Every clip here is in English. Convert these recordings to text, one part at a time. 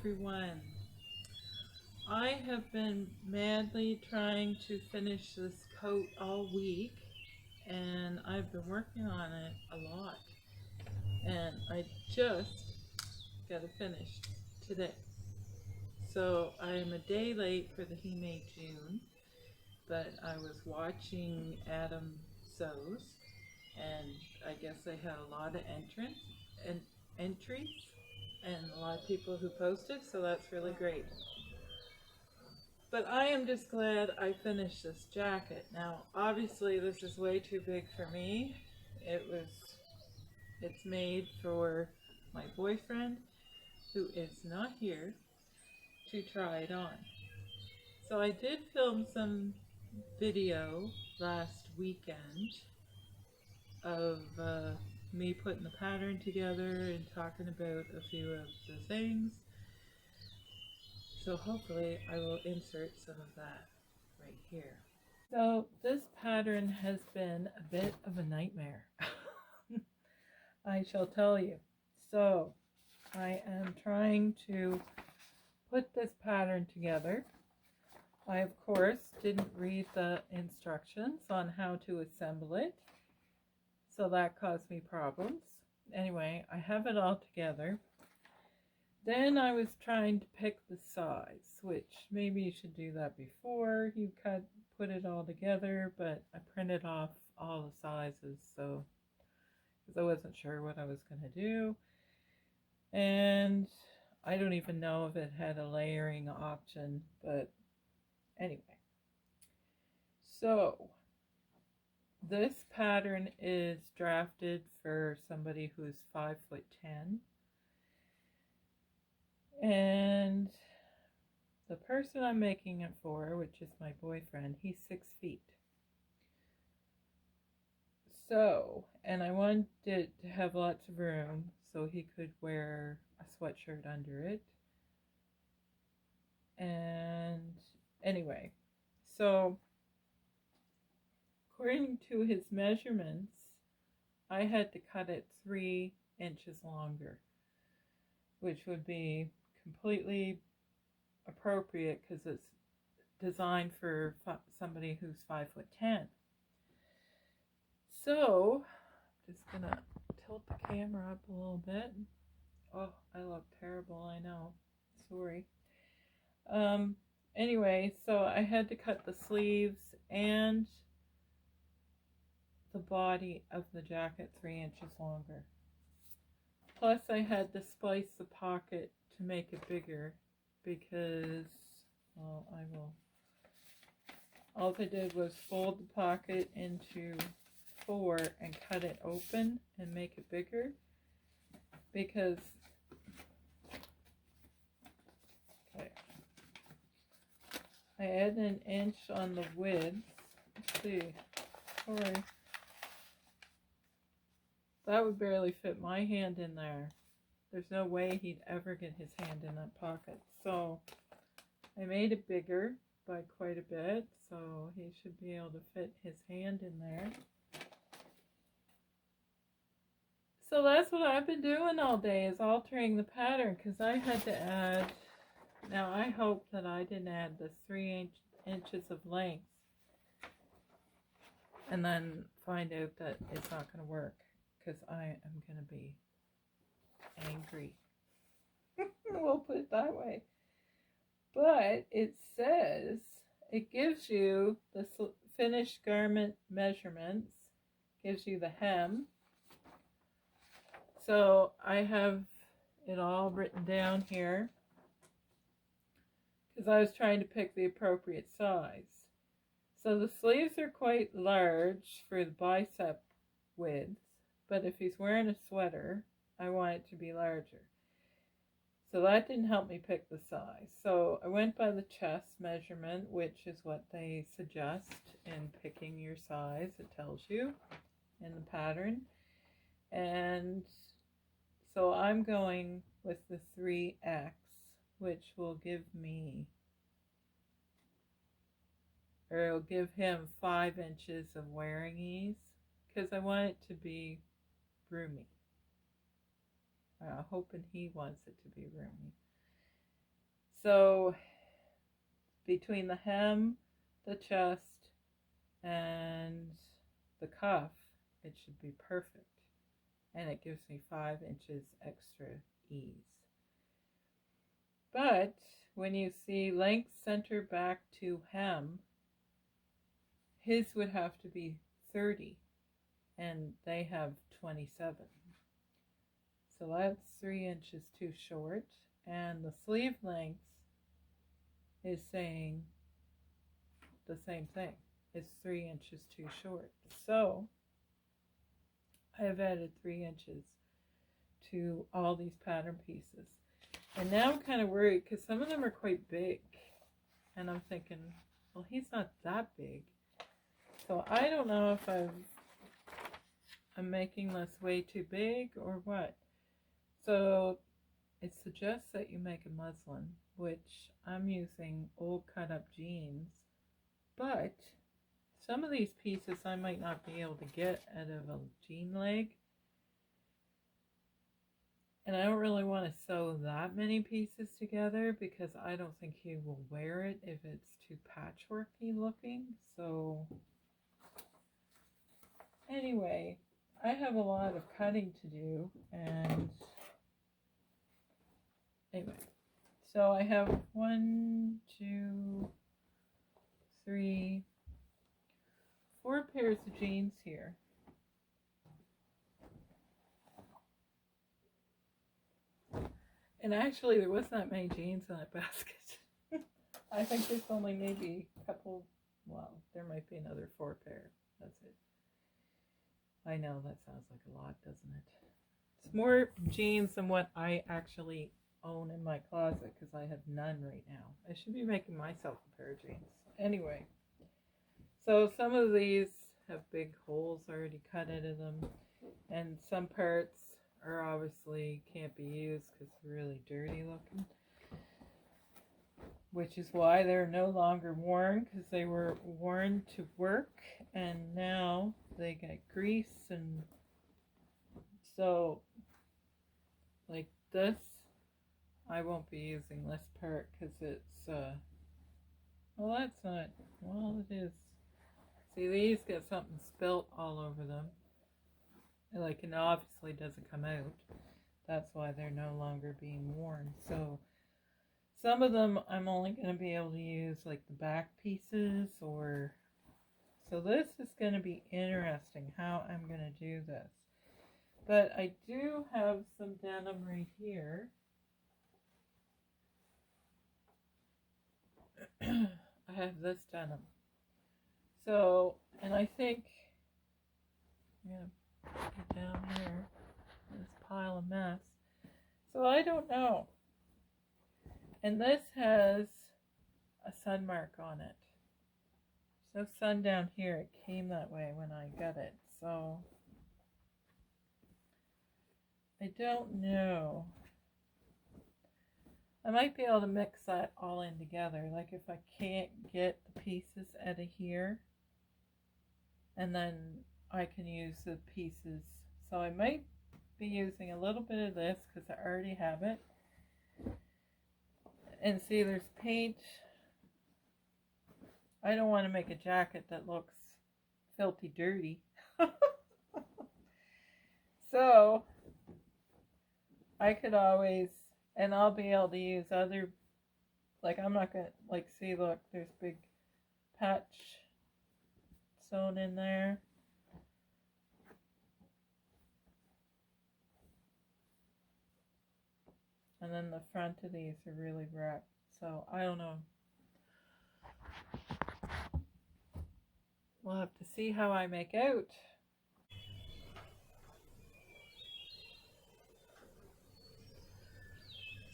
everyone. I have been madly trying to finish this coat all week, and I've been working on it a lot, and I just got it finished today. So I am a day late for the He Made June, but I was watching Adam sews, and I guess they had a lot of entries and a lot of people who posted, so that's really great. But I am just glad I finished this jacket. Now, obviously this is way too big for me. It's made for my boyfriend, who is not here, to try it on. So I did film some video last weekend of me putting the pattern together and talking about a few of the things. So hopefully I will insert some of that right here. So this pattern has been a bit of a nightmare. I shall tell you. So I am trying to put this pattern together. I of course didn't read the instructions on how to assemble it, so that caused me problems. Anyway, I have it all together. Then I was trying to pick the size, which maybe you should do that before you put it all together, but I printed off all the sizes, so because I wasn't sure what I was going to do. And I don't even know if it had a layering option, but anyway. So this pattern is drafted for somebody who's 5'10", and the person I'm making it for, which is my boyfriend, he's 6 feet. So, and I wanted it to have lots of room so he could wear a sweatshirt under it. And anyway, so according to his measurements, I had to cut it 3 inches longer, which would be completely appropriate because it's designed for somebody who's 5'10". So, just gonna tilt the camera up a little bit. Oh, I look terrible, I know. Sorry. Anyway, so I had to cut the sleeves and the body of the jacket 3 inches longer. Plus I had to splice the pocket to make it bigger because, well, all I did was fold the pocket into 4 and cut it open and make it bigger because, okay, I added an inch on the width. Let's see, sorry. That would barely fit my hand in there. There's no way he'd ever get his hand in that pocket. So I made it bigger by quite a bit, so he should be able to fit his hand in there. So that's what I've been doing all day, is altering the pattern, because I had to add, now I hope that I didn't add the 3 inches of length and then find out that it's not going to work, because I am going to be angry. We'll put it that way. But it says, it gives you the finished garment measurements, gives you the hem. So I have it all written down here because I was trying to pick the appropriate size. So the sleeves are quite large for the bicep width, but if he's wearing a sweater, I want it to be larger. So that didn't help me pick the size. So I went by the chest measurement, which is what they suggest in picking your size. It tells you in the pattern. And so I'm going with the 3X, which will give me, or it'll give him 5 inches of wearing ease, because I want it to be roomy. Hoping he wants it to be roomy. So between the hem, the chest, and the cuff, it should be perfect. And it gives me 5 inches extra ease. But when you see length center back to hem, his would have to be 30 and they have 27. So that's 3 inches too short. And the sleeve length is saying the same thing. It's 3 inches too short. So I have added 3 inches to all these pattern pieces. And now I'm kind of worried because some of them are quite big. And I'm thinking, well, he's not that big. So I don't know if I'm making this way too big or what. So it suggests that you make a muslin, which I'm using old cut up jeans. But some of these pieces I might not be able to get out of a jean leg. And I don't really want to sew that many pieces together because I don't think he will wear it if it's too patchworky looking. So anyway, I have a lot of cutting to do. And anyway, so I have 1, 2, 3, 4 pairs of jeans here. And actually, there wasn't that many jeans in that basket. I think there's only maybe a couple, well, there might be another 4 pair. That's it. I know, that sounds like a lot, doesn't it? It's more jeans than what I actually own in my closet because I have none right now. I should be making myself a pair of jeans. Anyway, so some of these have big holes already cut into them, and some parts are obviously can't be used because they're really dirty looking, which is why they're no longer worn, because they were worn to work and now they get grease. And so like this, I won't be using this part because it's well, that's not, well, it is. See, these get something spilt all over them. Like, it obviously doesn't come out. That's why they're no longer being worn. So some of them I'm only going to be able to use like the back pieces, or so this is going to be interesting how I'm going to do this. But I do have some denim right here. I have this denim. So, and I think I'm going to put it down here, this pile of mess. So I don't know. And this has a sun mark on it. There's no sun down here. It came that way when I got it. So I don't know. I might be able to mix that all in together. Like if I can't get the pieces out of here, and then I can use the pieces. So I might be using a little bit of this because I already have it. And see, there's paint. I don't want to make a jacket that looks filthy dirty. So I could always, and I'll be able to use other, like I'm not going to, like, see, look, there's big patch sewn in there. And then the front of these are really wrapped. So I don't know. We'll have to see how I make out.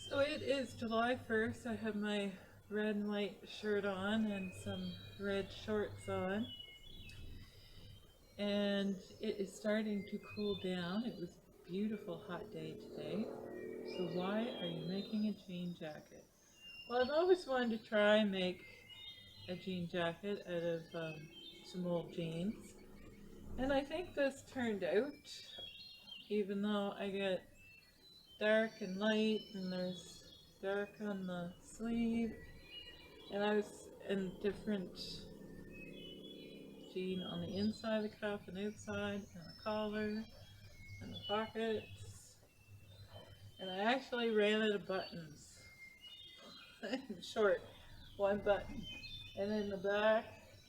So it is July 1st. I have my red and white shirt on and some red shorts on. And it is starting to cool down. It was a beautiful hot day today. So why are you making a jean jacket? Well, I've always wanted to try and make a jean jacket out of some old jeans. And I think this turned out, even though I get dark and light and there's dark on the sleeve, and I was in different jean on the inside of the cuff and outside, and the collar, and the pockets, and I actually ran out of buttons. Short, one button, and in the back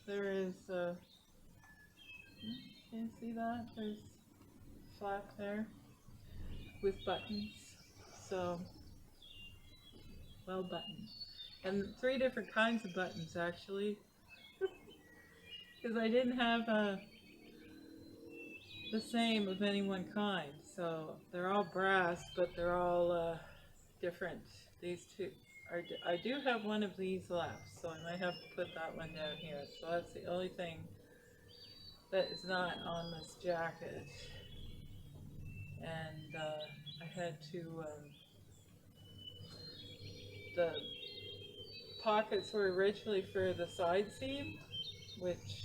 there is can you see that? There's a flap there with buttons, so well buttoned, and 3 different kinds of buttons actually, because I didn't have the same of any one kind, so they're all brass, but they're all different. These two are, I do have one of these left, so I might have to put that one down here. So that's the only thing that is not on this jacket. And I had to, the pockets were originally for the side seam, which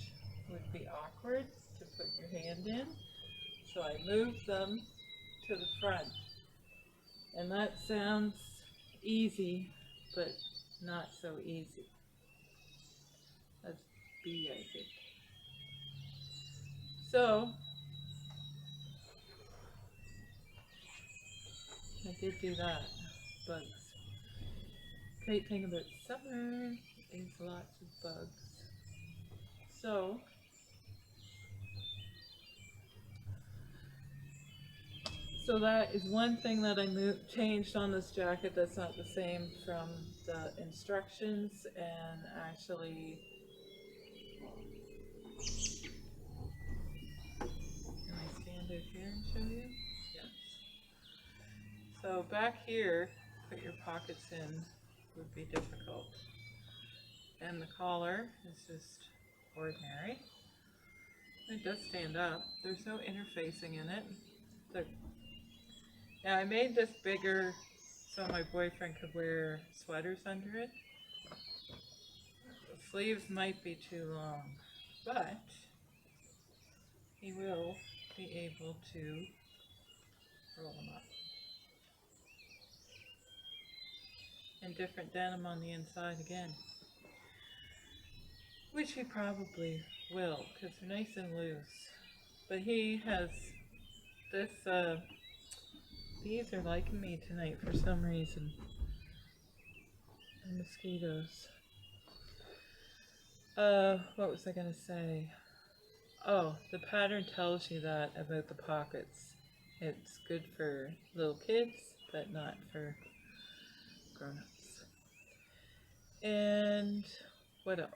would be awkward to put your hand in. So I moved them to the front. And that sounds easy, but not so easy. That's B, I think. So I did do that. Bugs. Great thing about summer is lots of bugs. So that is one thing that I changed on this jacket that's not the same from the instructions, and actually, can I stand out here and show you? Yes. So back here, put your pockets in would be difficult. And the collar is just ordinary. It does stand up. There's no interfacing in it. Now I made this bigger so my boyfriend could wear sweaters under it. The sleeves might be too long, but he will be able to roll them up. And different denim on the inside again, which he probably will because they're nice and loose. But he has this, these are liking me tonight for some reason. And mosquitoes. What was I gonna say? Oh, the pattern tells you that about the pockets. It's good for little kids, but not for grown-ups. And what else?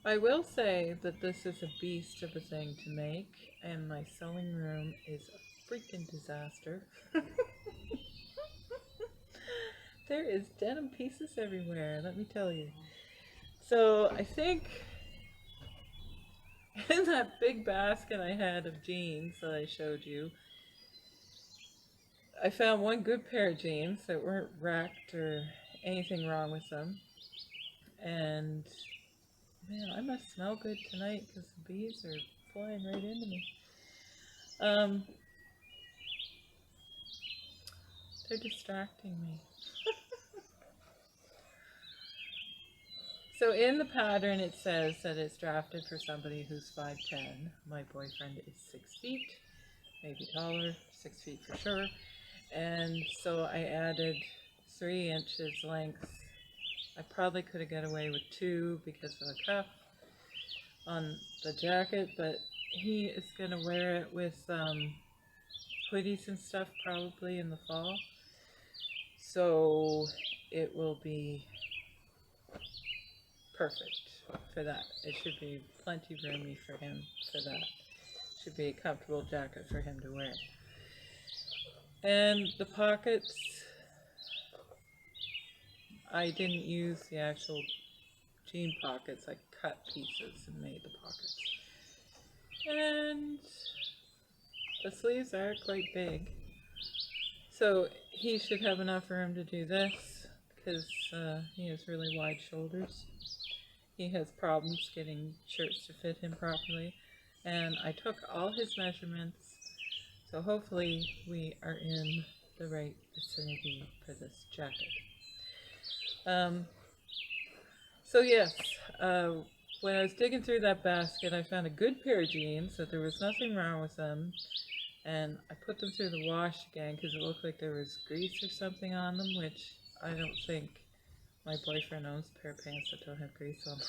I will say that this is a beast of a thing to make, and my sewing room is a freaking disaster. There is denim pieces everywhere, let me tell you. So I think in that big basket I had of jeans that I showed you, I found one good pair of jeans that weren't wrecked or anything wrong with them. And man, I must smell good tonight because the bees are flying right into me. They're distracting me. So in the pattern it says that it's drafted for somebody who's 5'10". My boyfriend is 6 feet, maybe taller, 6 feet for sure. And so I added 3 inches length. I probably could have got away with 2 because of the cuff on the jacket, but he is going to wear it with hoodies and stuff probably in the fall. So it will be perfect for that. It should be plenty roomy for him for that. Should be a comfortable jacket for him to wear. And the pockets, I didn't use the actual jean pockets. I cut pieces and made the pockets. And the sleeves are quite big. So he should have enough room to do this because he has really wide shoulders. He has problems getting shirts to fit him properly. And I took all his measurements. So hopefully we are in the right vicinity for this jacket. So yes, when I was digging through that basket, I found a good pair of jeans, so there was nothing wrong with them. And I put them through the wash again because it looked like there was grease or something on them, which I don't think my boyfriend owns a pair of pants that don't have grease on them.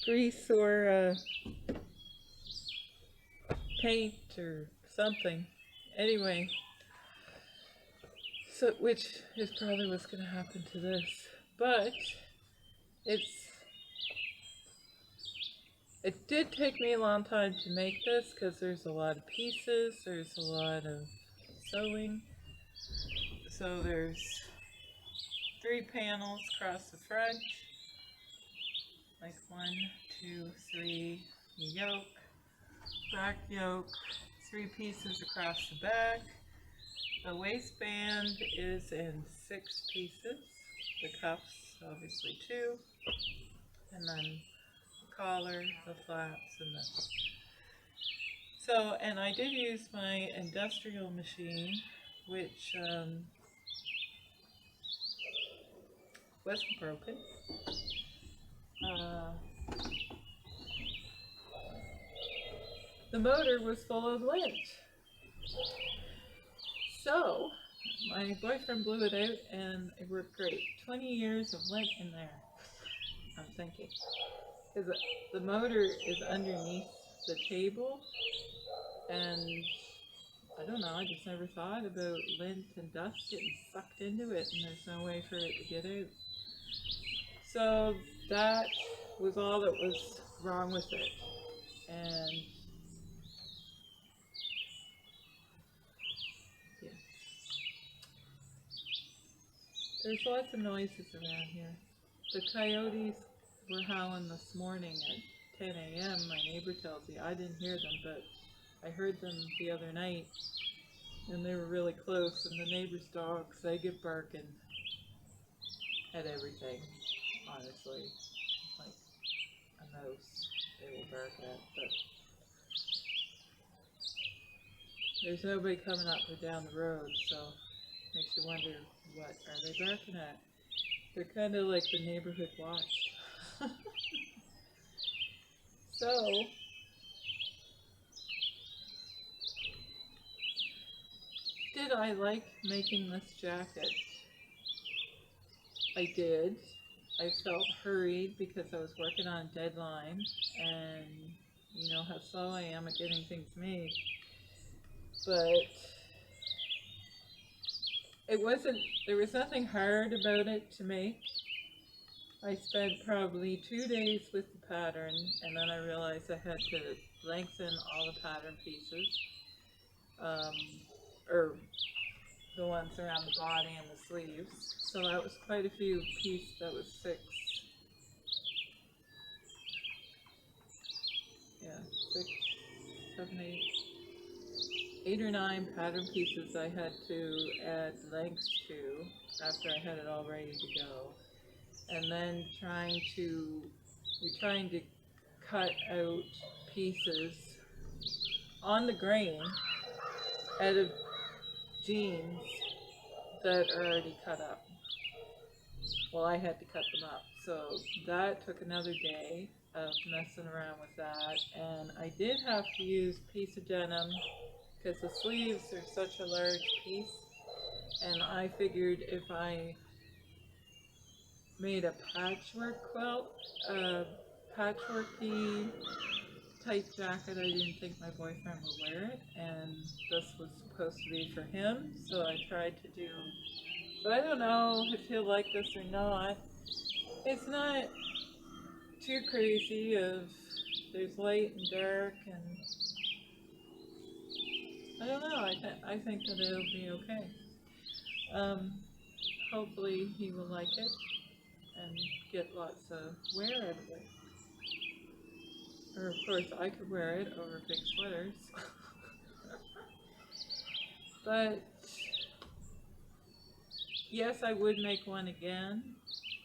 Grease or paint or something. Anyway, so which is probably what's going to happen to this. But it did take me a long time to make this because there's a lot of pieces, there's a lot of sewing. So there's 3 panels across the front, like 1, 2, 3 yoke, back yoke, 3 pieces across the back. The waistband is in 6 pieces, the cuffs obviously 2, and then the collar, the flaps, and this. So, and I did use my industrial machine, which wasn't broken. The motor was full of lint. So, my boyfriend blew it out and it worked great. 20 years of lint in there, I'm thinking. Because the motor is underneath the table, and I don't know, I just never thought about lint and dust getting sucked into it, and there's no way for it to get out. So that was all that was wrong with it. And yeah, there's lots of noises around here. The coyotes were howling this morning at 10 a.m. My neighbor tells me. I didn't hear them, but I heard them the other night, and they were really close. And the neighbor's dogs, they get barking at everything, honestly. Like a mouse, they will bark at. But there's nobody coming up or down the road, so it makes you wonder, what are they barking at? They're kind of like the neighborhood watch. So, did I like making this jacket? I did. I felt hurried because I was working on a deadline, and you know how slow I am at getting things made. But there was nothing hard about it to make. I spent probably 2 days with the pattern, and then I realized I had to lengthen all the pattern pieces, or the ones around the body and the sleeves. So that was quite a few pieces. That was 6, yeah, 6, 7, 8 or 9 pattern pieces I had to add lengths to after I had it all ready to go. And then you're trying to cut out pieces on the grain out of jeans that are already cut up. Well, I had to cut them up, so that took another day of messing around with that. And I did have to use a piece of denim because the sleeves are such a large piece, and I figured if I made a patchwork quilt, a patchworky type jacket, I didn't think my boyfriend would wear it, and this was supposed to be for him, so I tried to do, but I don't know if he'll like this or not. It's not too crazy of, there's light and dark, and I don't know, I think that it'll be okay. Hopefully he will like it and get lots of wear out of it. Or of course I could wear it over big sweaters. But yes, I would make one again.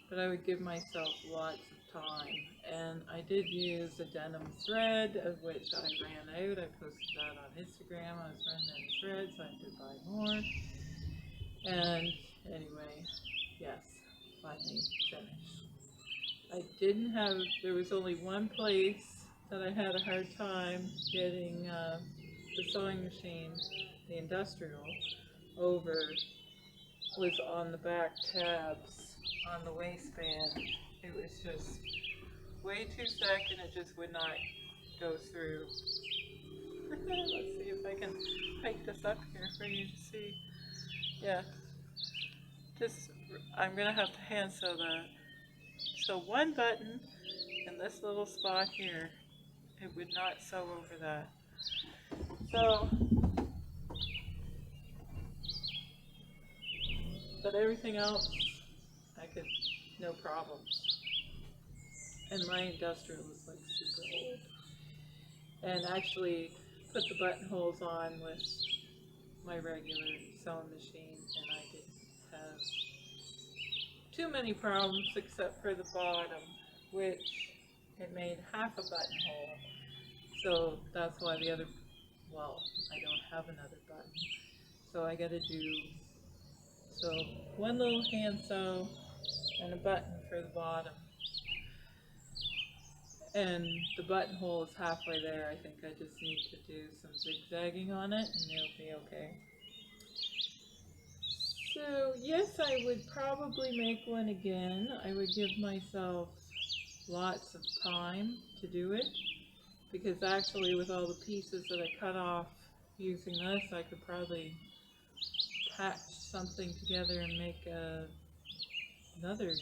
but I would give myself lots of time. And I did use a denim thread, of which I ran out. I posted that on Instagram. I was running out of thread, so I had to buy more. And anyway, yes, finally finished. I didn't have, there was only one place that I had a hard time getting the sewing machine, the industrial, over, was on the back tabs on the waistband. It was just way too thick and it just would not go through. Let's see if I can hike this up here for you to see. Yeah, just, I'm gonna have to hand sew that. So one button in this little spot here, it would not sew over that. So, but everything else, I could, no problems. And my industrial is like super old. And actually put the buttonholes on with my regular sewing machine, and I didn't have too many problems except for the bottom, which it made half a buttonhole. So that's why the other, well, I don't have another button. So I gotta do, so one little hand sew and a button for the bottom. And the buttonhole is halfway there. I think I just need to do some zigzagging on it and it'll be okay. So yes, I would probably make one again. I would give myself lots of time to do it, because actually with all the pieces that I cut off using this, I could probably patch something together and make another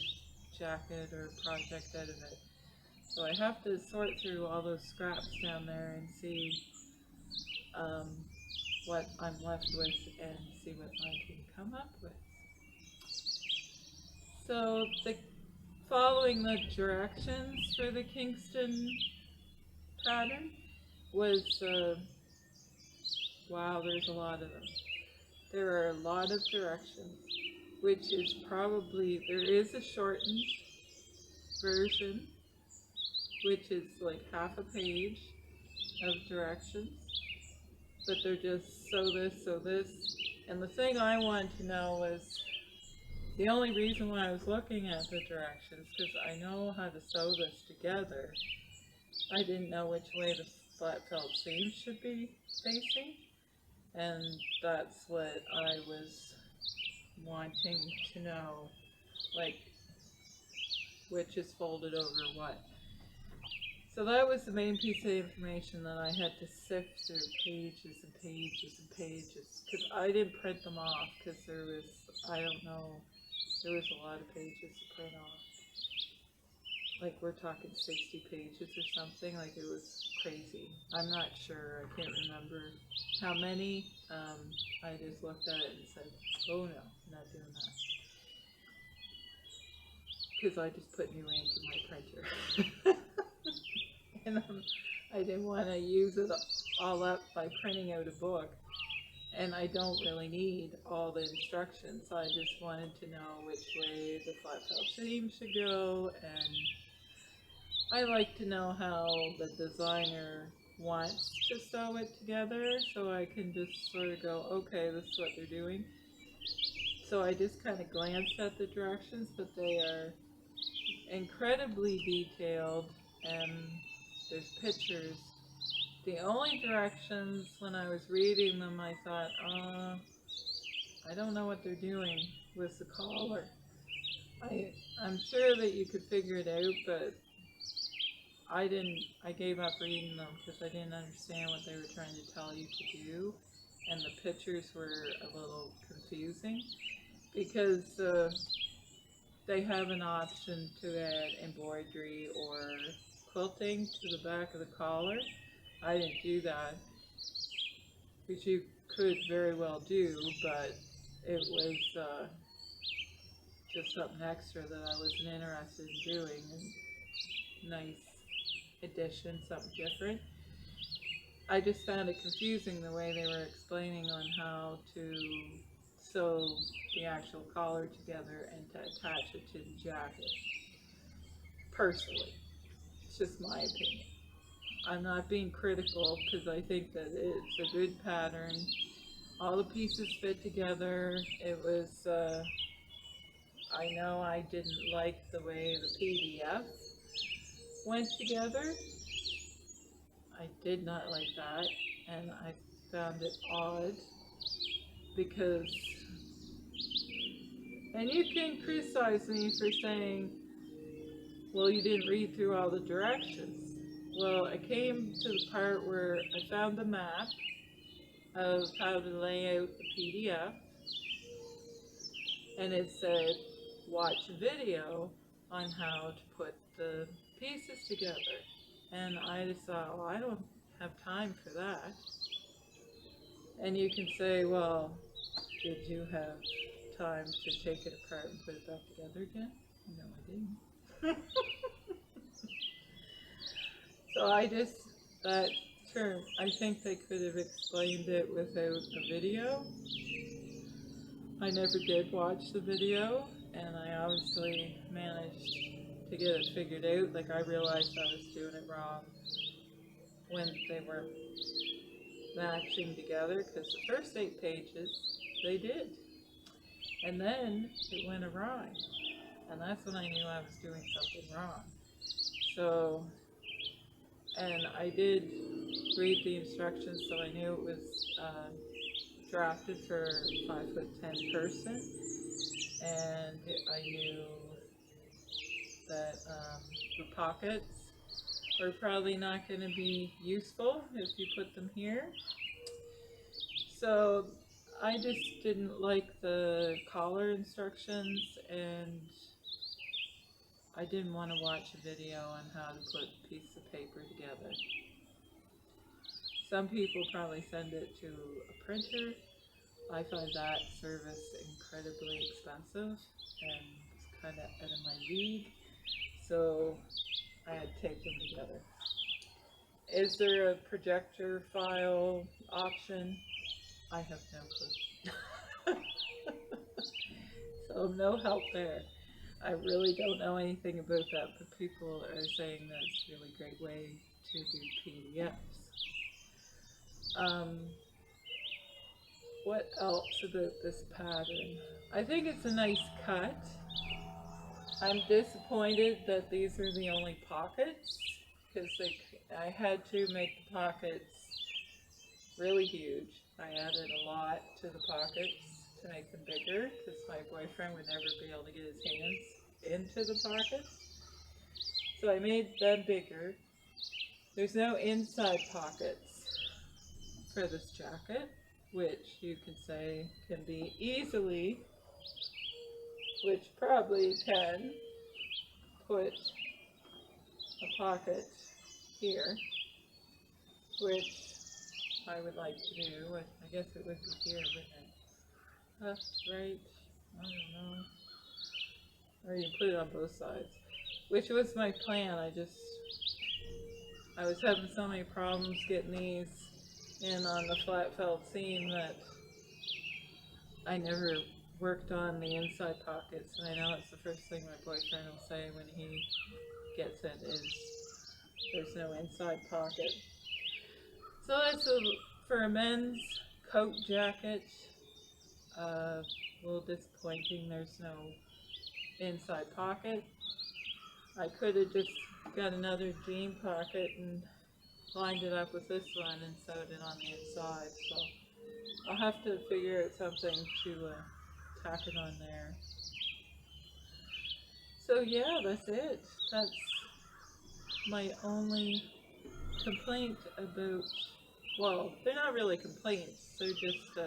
jacket or project out of it. So I have to sort through all those scraps down there and see what I'm left with and see what I can come up with. So following the directions for the Kingston pattern was, wow, there's a lot of them. There are a lot of directions, which is probably, there is a shortened version, which is like half a page of directions, but they're just sew this. And the thing I wanted to know was, the only reason why I was looking at the directions, because I know how to sew this together, I didn't know which way the flat felt seam should be facing, and that's what I was wanting to know, like which is folded over what. So that was the main piece of information that I had to sift through pages and pages and pages, because I didn't print them off, because there was, I don't know, there was a lot of pages to print off. Like we're talking 60 pages or something, like it was crazy. I'm not sure, I can't remember how many. I just looked at it and said, oh no, not doing that. Because I just put new ink in my printer. And I didn't want to use it all up by printing out a book. And I don't really need all the instructions. I just wanted to know which way the flat felt seam should go, and I like to know how the designer wants to sew it together, so I can just sort of go, okay, this is what they're doing. So I just kind of glanced at the directions, but they are incredibly detailed, and there's pictures. The only directions, when I was reading them, I thought, I don't know what they're doing with the collar. I'm sure that you could figure it out, but I gave up reading them because I didn't understand what they were trying to tell you to do, and the pictures were a little confusing, because they have an option to add embroidery or quilting to the back of the collar. I didn't do that, which you could very well do, but it was just something extra that I wasn't interested in doing, and nice addition, something different. I just found it confusing the way they were explaining on how to sew the actual collar together and to attach it to the jacket. Personally, it's just my opinion. I'm not being critical because I think that it's a good pattern. All the pieces fit together. It was, I know I didn't like the way the PDF went together. I did not like that, and I found it odd because, and you can criticize me for saying, well, you didn't read through all the directions. Well, I came to the part where I found the map of how to lay out the PDF, and it said, watch a video on how to put the pieces together. And I just thought, well, I don't have time for that. And you can say, well, did you have time to take it apart and put it back together again? No, I didn't. So that term, I think they could have explained it without a video. I never did watch the video, and I obviously managed to get it figured out. Like, I realized I was doing it wrong when they were matching together, because the first 8 pages, they did. And then it went awry, and that's when I knew I was doing something wrong. So, and I did read the instructions, so I knew it was drafted for a 5'10" person, and I knew that the pockets were probably not going to be useful if you put them here. So I just didn't like the collar instructions, and I didn't want to watch a video on how to put a piece of paper together. Some people probably send it to a printer. I find that service incredibly expensive and it's kind of out of my league, so I had to take them together. Is there a projector file option? I have no clue. So no help there. I really don't know anything about that, but people are saying that it's a really great way to do PDFs. What else about this pattern? I think it's a nice cut. I'm disappointed that these are the only pockets, because I had to make the pockets really huge. I added a lot to the pockets to make them bigger, because my boyfriend would never be able to get his hands into the pockets. So I made them bigger. There's no inside pockets for this jacket, which you could say can be easily, which probably can put a pocket here, which I would like to do. I guess it would be here, wouldn't it? Left, right, I don't know. Or you put it on both sides, which was my plan. I was having so many problems getting these in on the flat felt seam that I never worked on the inside pockets, and I know it's the first thing my boyfriend will say when he gets it is there's no inside pocket. So that's for a men's coat jacket, a little disappointing. There's no inside pocket. I could have just got another jean pocket and lined it up with this one and sewed it on the inside. So I'll have to figure out something to tack it on there. So yeah, that's it. That's my only complaint about, well, they're not really complaints, they're just,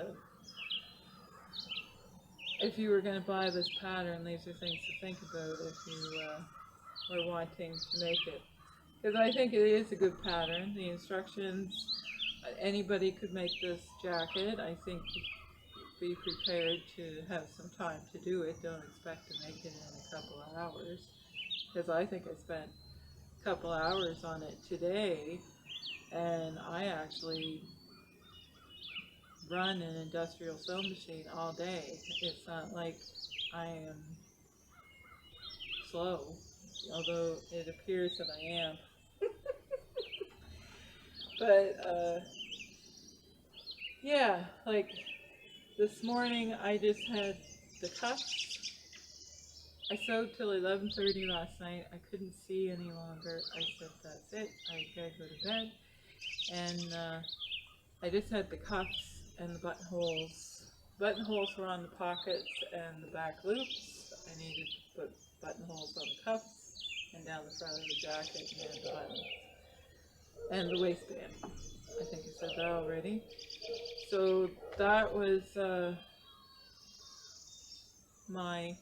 if you were going to buy this pattern, these are things to think about if you were wanting to make it. Because I think it is a good pattern. The instructions, anybody could make this jacket. I think be prepared to have some time to do it. Don't expect to make it in a couple of hours. Because I think I spent a couple hours on it today, and I actually run an industrial sewing machine all day. It's not like I am slow, although it appears that I am. But yeah, like this morning I just had the cuffs. I sewed till 11:30 last night. I couldn't see any longer. I said, that's it. I gotta go to bed. And I just had the cuffs and the buttonholes. Buttonholes were on the pockets and the back loops. I needed to put buttonholes on the cuffs and down the front of the jacket and the buttons. And the waistband. I think I said that already. So that was my...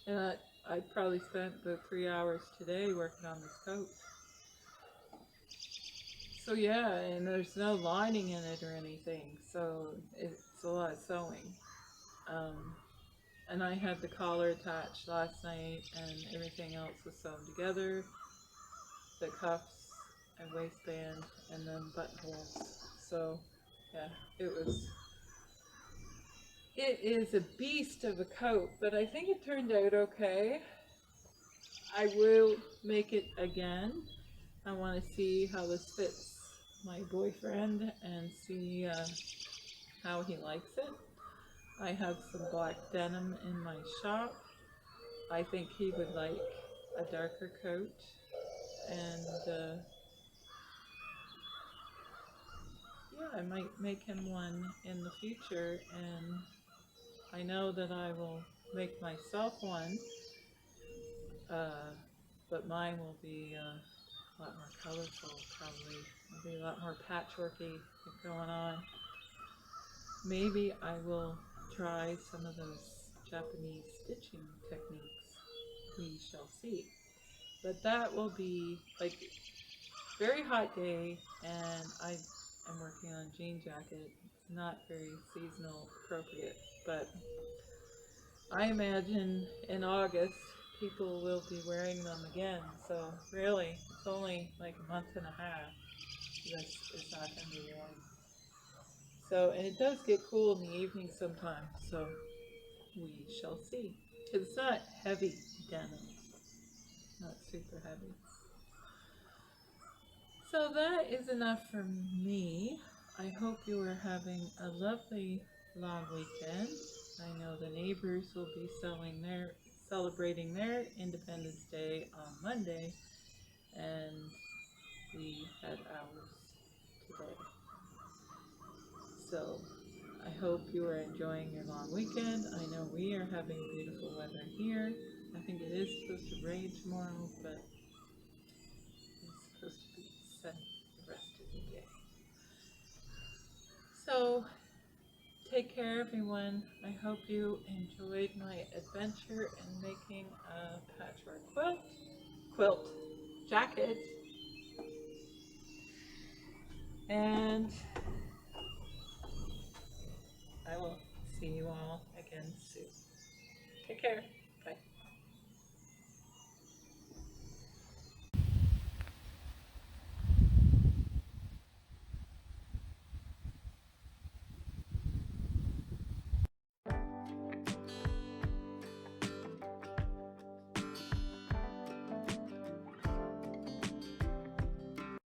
And I probably spent about 3 hours today working on this coat. So yeah, and there's no lining in it or anything, so it's a lot of sewing. And I had the collar attached last night and everything else was sewn together. The cuffs and waistband and then buttonholes. So yeah, it is a beast of a coat, but I think it turned out okay. I will make it again. I want to see how this fits my boyfriend and see how he likes it. I have some black denim in my shop. I think he would like a darker coat, and yeah, I might make him one in the future, and I know that I will make myself one, but mine will be a lot more colorful, probably. There'll be a lot more patchworky going on. Maybe I will try some of those Japanese stitching techniques. We shall see. But that will be like very hot day, and I am working on a jean jacket. It's not very seasonal appropriate, but I imagine in August people will be wearing them again. So really, it's only like a month and a half. This is not going to be warm. So, and it does get cool in the evening sometimes, so we shall see. It's not heavy denim, not super heavy. So that is enough for me. I hope you are having a lovely long weekend. I know the neighbors will be celebrating their Independence Day on Monday, and we had ours today. So I hope you are enjoying your long weekend. I know we are having beautiful weather here. I think it is supposed to rain tomorrow, but it's supposed to be sunny the rest of the day. So take care, everyone. I hope you enjoyed my adventure in making a patchwork quilt jacket. And I will see you all again soon. Take care.